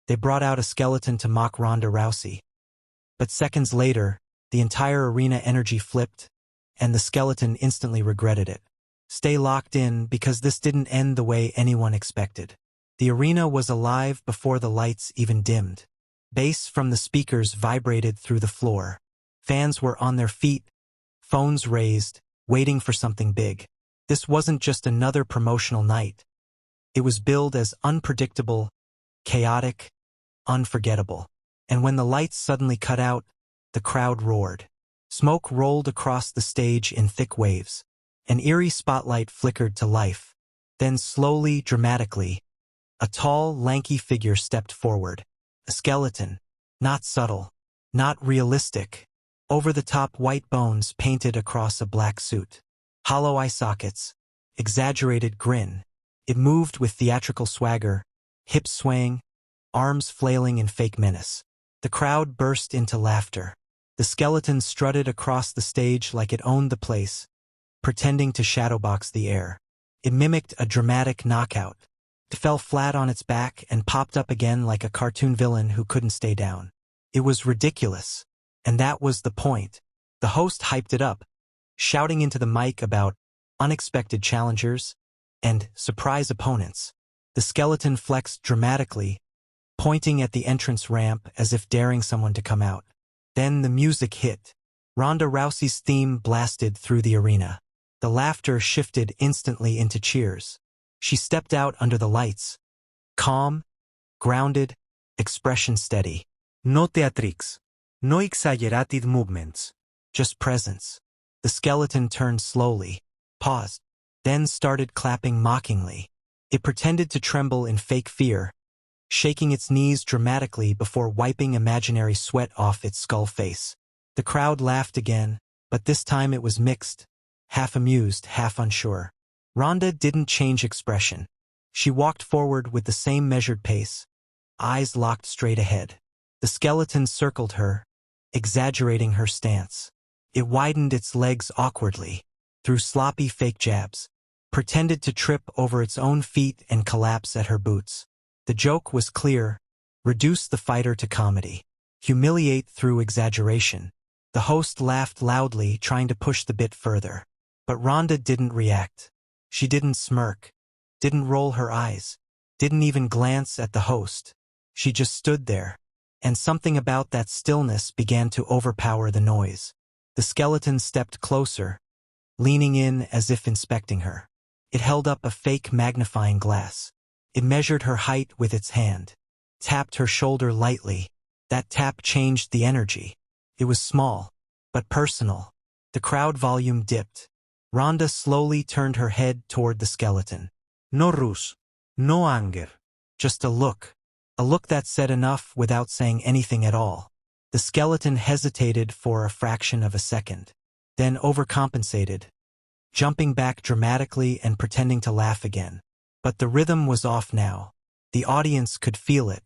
They brought out a skeleton to mock Ronda Rousey. But seconds later, the entire arena energy flipped, and the skeleton instantly regretted it. Stay locked in, because this didn't end the way anyone expected. The arena was alive before the lights even dimmed. Bass from the speakers vibrated through the floor. Fans were on their feet, phones raised, waiting for something big. This wasn't just another promotional night. It was billed as unpredictable, chaotic, unforgettable. And when the lights suddenly cut out, the crowd roared. Smoke rolled across the stage in thick waves. An eerie spotlight flickered to life. Then slowly, dramatically, a tall, lanky figure stepped forward. A skeleton. Not subtle. Not realistic. Over-the-top white bones painted across a black suit. Hollow eye sockets. Exaggerated grin. It moved with theatrical swagger, hips swaying, arms flailing in fake menace. The crowd burst into laughter. The skeleton strutted across the stage like it owned the place, pretending to shadowbox the air. It mimicked a dramatic knockout. It fell flat on its back and popped up again like a cartoon villain who couldn't stay down. It was ridiculous. And that was the point. The host hyped it up, shouting into the mic about unexpected challengers and surprise opponents. The skeleton flexed dramatically, pointing at the entrance ramp as if daring someone to come out. Then the music hit. Ronda Rousey's theme blasted through the arena. The laughter shifted instantly into cheers. She stepped out under the lights. Calm, grounded, expression steady. No theatrics. No exaggerated movements. Just presence. The skeleton turned slowly, paused, then started clapping mockingly. It pretended to tremble in fake fear, shaking its knees dramatically before wiping imaginary sweat off its skull face. The crowd laughed again, but this time it was mixed, half amused, half unsure. Ronda didn't change expression. She walked forward with the same measured pace, eyes locked straight ahead. The skeleton circled her, exaggerating her stance. It widened its legs awkwardly, threw sloppy fake jabs, pretended to trip over its own feet and collapse at her boots. The joke was clear: reduce the fighter to comedy. Humiliate through exaggeration. The host laughed loudly, trying to push the bit further. But Ronda didn't react. She didn't smirk, didn't roll her eyes, didn't even glance at the host. She just stood there, and something about that stillness began to overpower the noise. The skeleton stepped closer, leaning in as if inspecting her. It held up a fake magnifying glass. It measured her height with its hand, tapped her shoulder lightly. That tap changed the energy. It was small, but personal. The crowd volume dipped. Ronda slowly turned her head toward the skeleton. No ruse, no anger, just a look that said enough without saying anything at all. The skeleton hesitated for a fraction of a second, then overcompensated, jumping back dramatically and pretending to laugh again. But the rhythm was off now. The audience could feel it.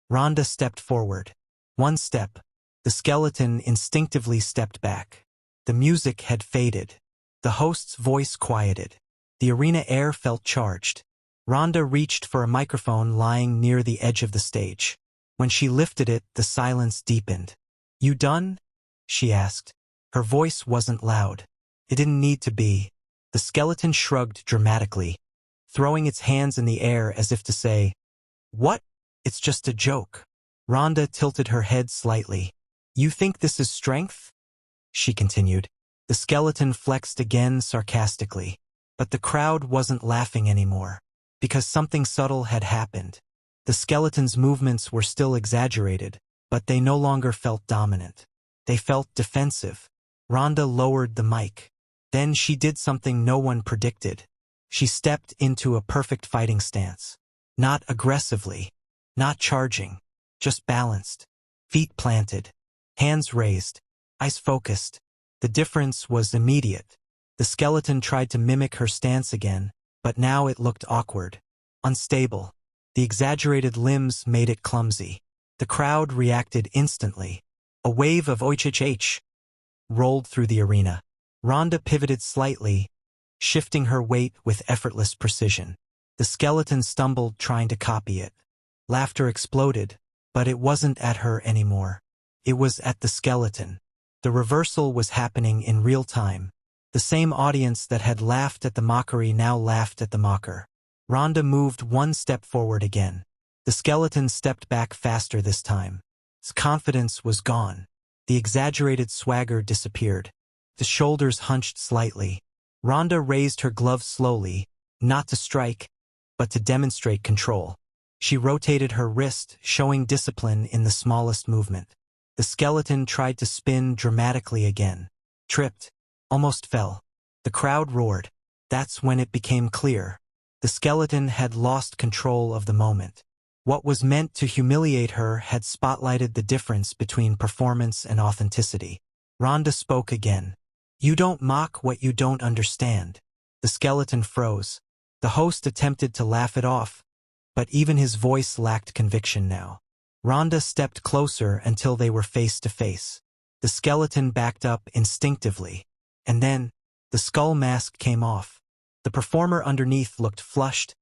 Ronda stepped forward. One step. The skeleton instinctively stepped back. The music had faded. The host's voice quieted. The arena air felt charged. Ronda reached for a microphone lying near the edge of the stage. When she lifted it, the silence deepened. "You done?" she asked. Her voice wasn't loud. It didn't need to be. The skeleton shrugged dramatically, throwing its hands in the air as if to say, "What? It's just a joke." Ronda tilted her head slightly. "You think this is strength?" she continued. The skeleton flexed again sarcastically. But the crowd wasn't laughing anymore, because something subtle had happened. The skeleton's movements were still exaggerated, but they no longer felt dominant. They felt defensive. Ronda lowered the mic. Then she did something no one predicted. She stepped into a perfect fighting stance. Not aggressively, not charging, just balanced. Feet planted, hands raised, eyes focused. The difference was immediate. The skeleton tried to mimic her stance again, but now it looked awkward, unstable. The exaggerated limbs made it clumsy. The crowd reacted instantly. A wave of "Oich" rolled through the arena. Ronda pivoted slightly, shifting her weight with effortless precision. The skeleton stumbled, trying to copy it. Laughter exploded, But it wasn't at her anymore. It was at the skeleton. The reversal was happening in real time. The same audience that had laughed at the mockery now laughed at the mocker. Ronda moved one step forward again. The skeleton stepped back faster this time. His confidence was gone. The exaggerated swagger disappeared. The shoulders hunched slightly. Ronda raised her gloves slowly, not to strike, but to demonstrate control. She rotated her wrist, showing discipline in the smallest movement. The skeleton tried to spin dramatically again. Tripped. Almost fell. The crowd roared. That's when it became clear. The skeleton had lost control of the moment. What was meant to humiliate her had spotlighted the difference between performance and authenticity. Ronda spoke again. "You don't mock what you don't understand." The skeleton froze. The host attempted to laugh it off, but even his voice lacked conviction now. Ronda stepped closer until they were face to face. The skeleton backed up instinctively. And then, the skull mask came off. The performer underneath looked flushed,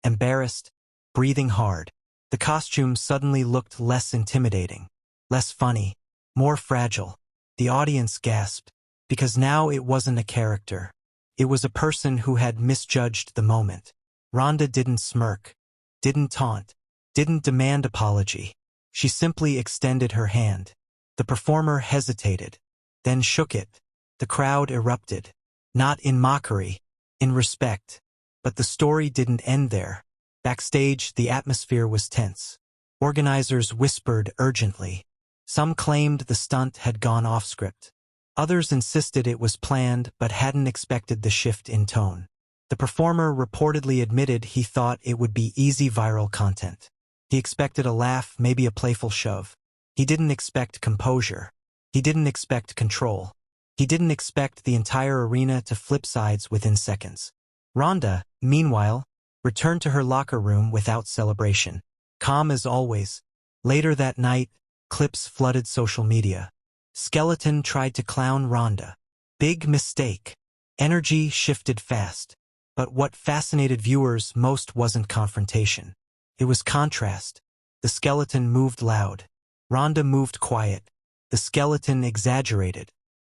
embarrassed, breathing hard. The costume suddenly looked less intimidating, less funny, more fragile. The audience gasped, because now it wasn't a character. It was a person who had misjudged the moment. Ronda didn't smirk, didn't taunt, didn't demand apology. She simply extended her hand. The performer hesitated, then shook it. The crowd erupted, not in mockery, in respect. But the story didn't end there. Backstage, the atmosphere was tense. Organizers whispered urgently. Some claimed the stunt had gone off script. Others insisted it was planned but hadn't expected the shift in tone. The performer reportedly admitted he thought it would be easy viral content. He expected a laugh, maybe a playful shove. He didn't expect composure. He didn't expect control. He didn't expect the entire arena to flip sides within seconds. Ronda, meanwhile, returned to her locker room without celebration. Calm as always. Later that night, clips flooded social media. Skeleton tried to clown Ronda. Big mistake. Energy shifted fast. But what fascinated viewers most wasn't confrontation. It was contrast. The skeleton moved loud. Ronda moved quiet. The skeleton exaggerated.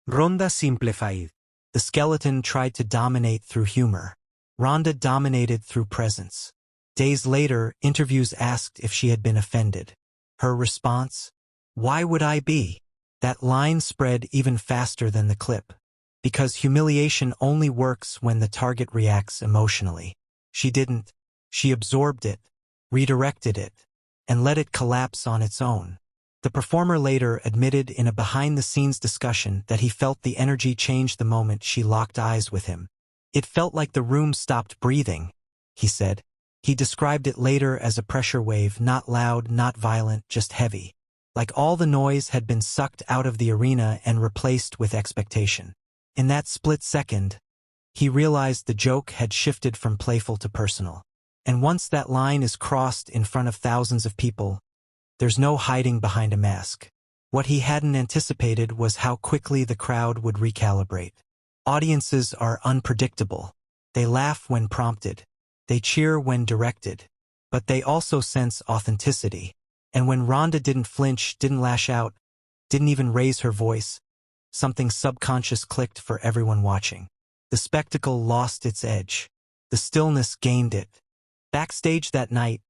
Ronda simplified. The skeleton tried to dominate through humor. Ronda dominated through presence. Days later, interviews asked if she had been offended. Her response? "Why would I be?" That line spread even faster than the clip. Because humiliation only works when the target reacts emotionally. She didn't. She absorbed it, redirected it, and let it collapse on its own. The performer later admitted in a behind-the-scenes discussion that he felt the energy change the moment she locked eyes with him. "It felt like the room stopped breathing," he said. He described it later as a pressure wave, not loud, not violent, just heavy. Like all the noise had been sucked out of the arena and replaced with expectation. In that split second, he realized the joke had shifted from playful to personal. And once that line is crossed in front of thousands of people, there's no hiding behind a mask. What he hadn't anticipated was how quickly the crowd would recalibrate. Audiences are unpredictable. They laugh when prompted. They cheer when directed. But they also sense authenticity. And when Ronda didn't flinch, didn't lash out, didn't even raise her voice, something subconscious clicked for everyone watching. The spectacle lost its edge. The stillness gained it. Backstage that night,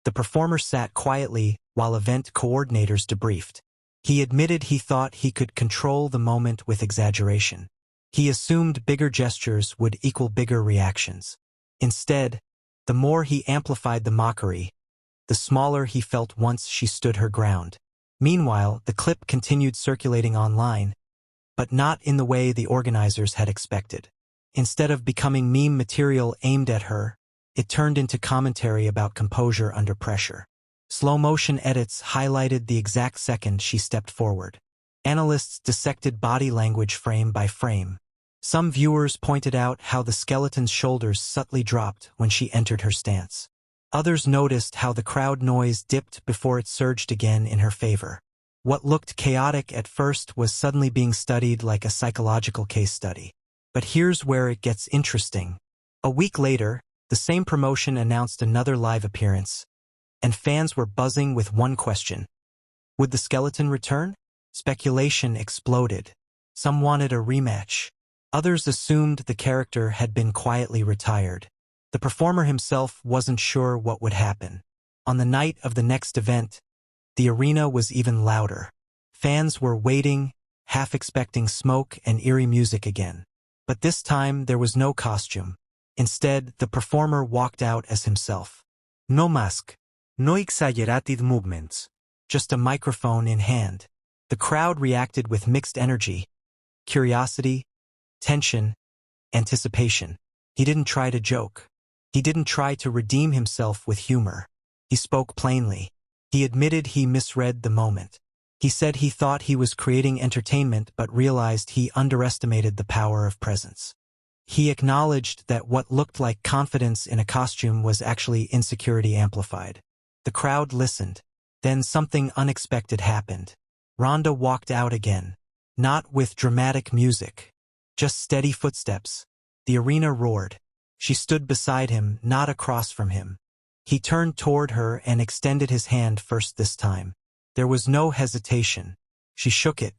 the performer sat quietly while event coordinators debriefed. He admitted he thought he could control the moment with exaggeration. He assumed bigger gestures would equal bigger reactions. Instead, the more he amplified the mockery, the smaller he felt once she stood her ground. Meanwhile, the clip continued circulating online, but not in the way the organizers had expected. Instead of becoming meme material aimed at her, it turned into commentary about composure under pressure. Slow-motion edits highlighted the exact second she stepped forward. Analysts dissected body language frame by frame. Some viewers pointed out how the skeleton's shoulders subtly dropped when she entered her stance. Others noticed how the crowd noise dipped before it surged again in her favor. What looked chaotic at first was suddenly being studied like a psychological case study. But here's where it gets interesting. A week later, the same promotion announced another live appearance, and fans were buzzing with one question. Would the skeleton return? Speculation exploded. Some wanted a rematch. Others assumed the character had been quietly retired. The performer himself wasn't sure what would happen. On the night of the next event, the arena was even louder. Fans were waiting, half expecting smoke and eerie music again. But this time there was no costume. Instead, the performer walked out as himself. No mask. No exaggerated movements. Just a microphone in hand. The crowd reacted with mixed energy, curiosity, tension, anticipation. He didn't try to joke. He didn't try to redeem himself with humor. He spoke plainly. He admitted he misread the moment. He said he thought he was creating entertainment but realized he underestimated the power of presence. He acknowledged that what looked like confidence in a costume was actually insecurity amplified. The crowd listened. Then something unexpected happened. Ronda walked out again. Not with dramatic music. Just steady footsteps. The arena roared. She stood beside him, not across from him. He turned toward her and extended his hand first this time. There was no hesitation. She shook it.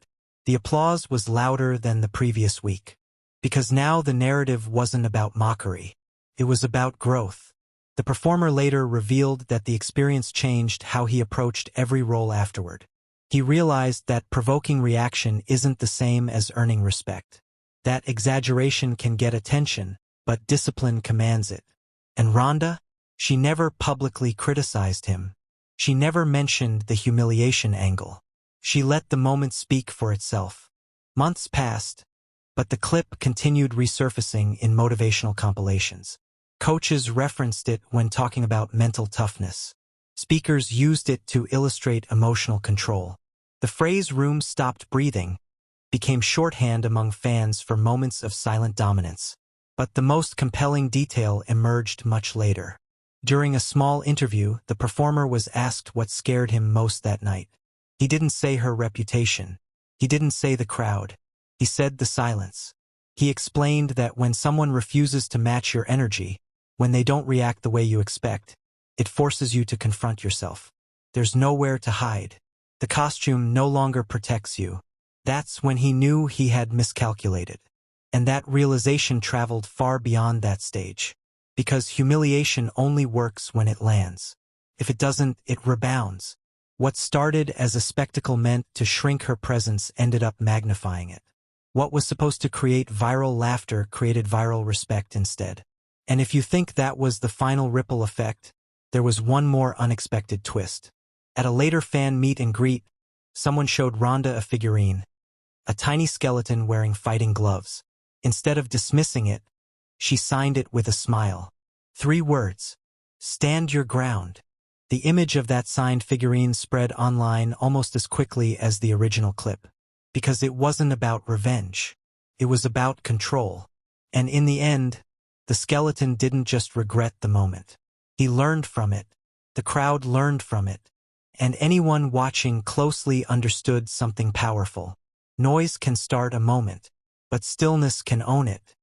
The applause was louder than the previous week. Because now the narrative wasn't about mockery. It was about growth. The performer later revealed that the experience changed how he approached every role afterward. He realized that provoking reaction isn't the same as earning respect. That exaggeration can get attention, but discipline commands it. And Ronda? She never publicly criticized him. She never mentioned the humiliation angle. She let the moment speak for itself. Months passed, but the clip continued resurfacing in motivational compilations. Coaches referenced it when talking about mental toughness. Speakers used it to illustrate emotional control. The phrase "room stopped breathing" became shorthand among fans for moments of silent dominance. But the most compelling detail emerged much later. During a small interview, the performer was asked what scared him most that night. He didn't say her reputation. He didn't say the crowd. He said the silence. He explained that when someone refuses to match your energy, when they don't react the way you expect, it forces you to confront yourself. There's nowhere to hide. The costume no longer protects you. That's when he knew he had miscalculated. And that realization traveled far beyond that stage. Because humiliation only works when it lands. If it doesn't, it rebounds. What started as a spectacle meant to shrink her presence ended up magnifying it. What was supposed to create viral laughter created viral respect instead. And if you think that was the final ripple effect, there was one more unexpected twist. At a later fan meet and greet, someone showed Ronda a figurine. A tiny skeleton wearing fighting gloves. Instead of dismissing it, she signed it with a smile. 3 words. Stand your ground. The image of that signed figurine spread online almost as quickly as the original clip. Because it wasn't about revenge. It was about control. And in the end, the skeleton didn't just regret the moment. He learned from it. The crowd learned from it. And anyone watching closely understood something powerful. Noise can start a moment, but stillness can own it.